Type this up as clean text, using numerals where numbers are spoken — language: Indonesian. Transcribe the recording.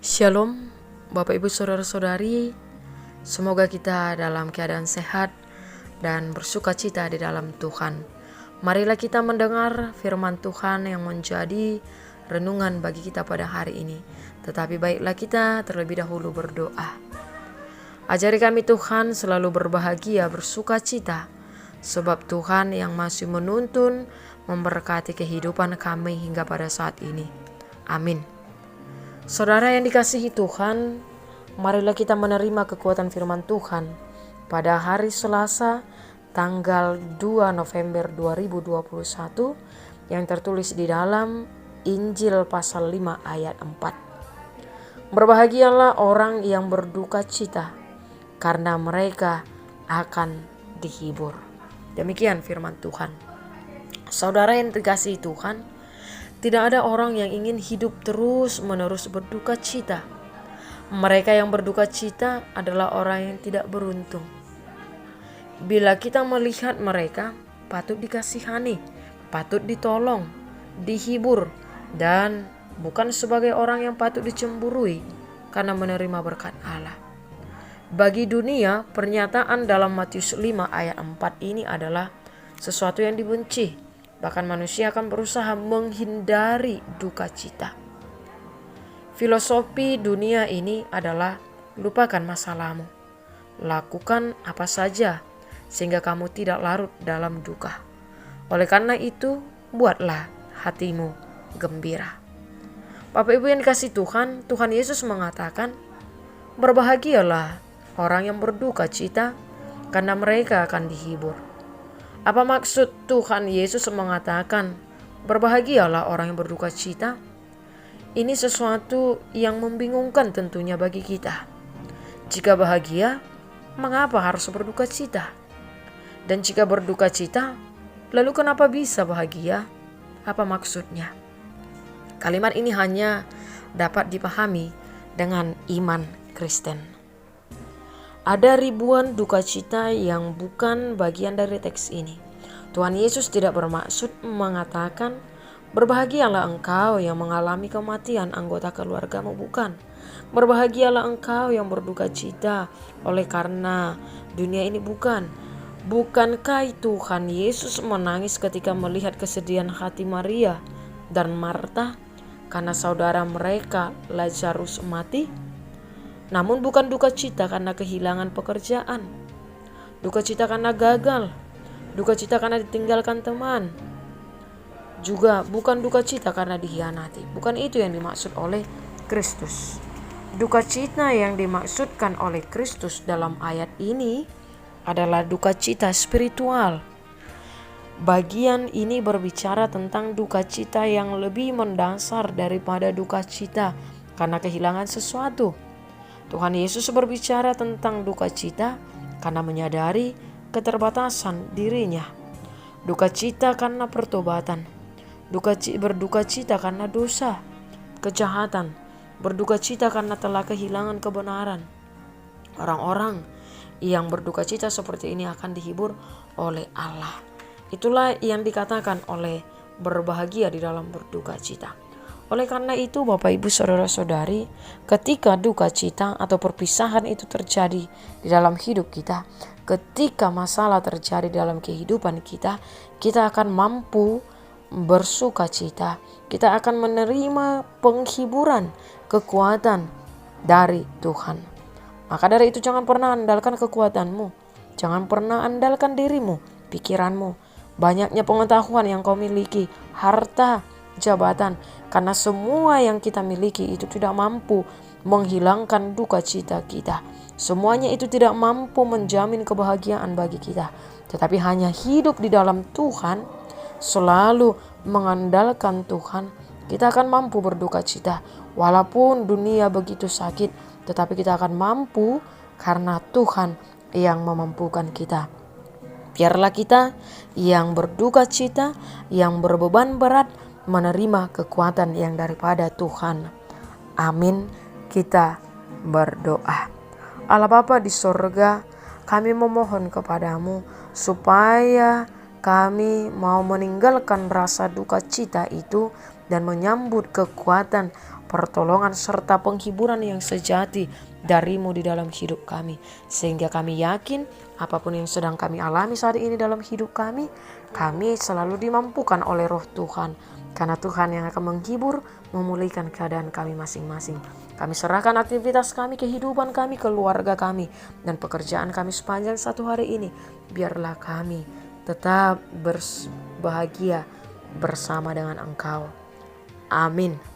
Shalom, Bapak Ibu Saudara-saudari, semoga kita dalam keadaan sehat dan bersuka cita di dalam Tuhan. Marilah kita mendengar firman Tuhan yang menjadi renungan bagi kita pada hari ini. Tetapi baiklah kita terlebih dahulu berdoa. Ajari kami Tuhan selalu berbahagia, bersuka cita, sebab Tuhan yang masih menuntun memberkati kehidupan kami hingga pada saat ini. Amin. Saudara yang dikasihi Tuhan, marilah kita menerima kekuatan firman Tuhan pada hari Selasa tanggal 2 November 2021 yang tertulis di dalam Injil pasal 5 ayat 4. Berbahagialah orang yang berduka cita, karena mereka akan dihibur. Demikian firman Tuhan. Saudara yang dikasihi Tuhan, tidak ada orang yang ingin hidup terus-menerus berduka cita. Mereka yang berduka cita adalah orang yang tidak beruntung. Bila kita melihat mereka, patut dikasihani, patut ditolong, dihibur, dan bukan sebagai orang yang patut dicemburui karena menerima berkat Allah. Bagi dunia, pernyataan dalam Matius 5 ayat 4 ini adalah sesuatu yang dibenci. Bahkan manusia akan berusaha menghindari duka cita. Filosofi dunia ini adalah lupakan masalahmu. Lakukan apa saja sehingga kamu tidak larut dalam duka. Oleh karena itu, buatlah hatimu gembira. Bapak Ibu yang dikasihi Tuhan, Tuhan Yesus mengatakan, berbahagialah orang yang berduka cita, karena mereka akan dihibur. Apa maksud Tuhan Yesus mengatakan berbahagialah orang yang berduka cita? Ini sesuatu yang membingungkan tentunya bagi kita. Jika bahagia, mengapa harus berduka cita? Dan jika berduka cita, lalu kenapa bisa bahagia? Apa maksudnya? Kalimat ini hanya dapat dipahami dengan iman Kristen. Ada ribuan duka cita yang bukan bagian dari teks ini. Tuhan Yesus tidak bermaksud mengatakan, berbahagialah engkau yang mengalami kematian anggota keluargamu, bukan. Berbahagialah engkau yang berduka cita oleh karena dunia ini, bukan. Bukankah Tuhan Yesus menangis ketika melihat kesedihan hati Maria dan Marta karena saudara mereka Lazarus mati? Namun bukan duka cita karena kehilangan pekerjaan, duka cita karena gagal, duka cita karena ditinggalkan teman, juga bukan duka cita karena dikhianati. Bukan itu yang dimaksud oleh Kristus. Duka cita yang dimaksudkan oleh Kristus dalam ayat ini adalah duka cita spiritual. Bagian ini berbicara tentang duka cita yang lebih mendasar daripada duka cita karena kehilangan sesuatu. Tuhan Yesus berbicara tentang duka cita karena menyadari keterbatasan dirinya. Duka cita karena pertobatan. Berduka cita karena dosa, kejahatan. Berduka cita karena telah kehilangan kebenaran. Orang-orang yang berduka cita seperti ini akan dihibur oleh Allah. Itulah yang dikatakan oleh berbahagia di dalam berduka cita. Oleh karena itu, Bapak Ibu Saudara-saudari, ketika duka cita atau perpisahan itu terjadi di dalam hidup kita, ketika masalah terjadi dalam kehidupan kita, kita akan mampu bersuka cita. Kita akan menerima penghiburan, kekuatan dari Tuhan. Maka dari itu jangan pernah andalkan kekuatanmu. Jangan pernah andalkan dirimu, pikiranmu, banyaknya pengetahuan yang kau miliki, harta, jabatan, karena semua yang kita miliki itu tidak mampu menghilangkan duka cita kita. Semuanya itu tidak mampu menjamin kebahagiaan bagi kita. Tetapi hanya hidup di dalam Tuhan, selalu mengandalkan Tuhan, kita akan mampu berduka cita. Walaupun dunia begitu sakit, tetapi kita akan mampu karena Tuhan yang memampukan kita. Biarlah kita yang berduka cita, yang berbeban berat, menerima kekuatan yang daripada Tuhan. Amin. Kita berdoa. Allah Bapa di sorga, kami memohon kepadamu supaya Kami mau meninggalkan rasa duka cita itu dan menyambut kekuatan, pertolongan serta penghiburan yang sejati darimu di dalam hidup kami. Sehingga kami yakin apapun yang sedang kami alami saat ini dalam hidup kami selalu dimampukan oleh Roh Tuhan. Karena Tuhan yang akan menghibur, memulihkan keadaan kami masing-masing. Kami serahkan aktivitas kami, kehidupan kami, keluarga kami, dan pekerjaan kami sepanjang satu hari ini. Biarlah kami tetap berbahagia bersama dengan Engkau. Amin.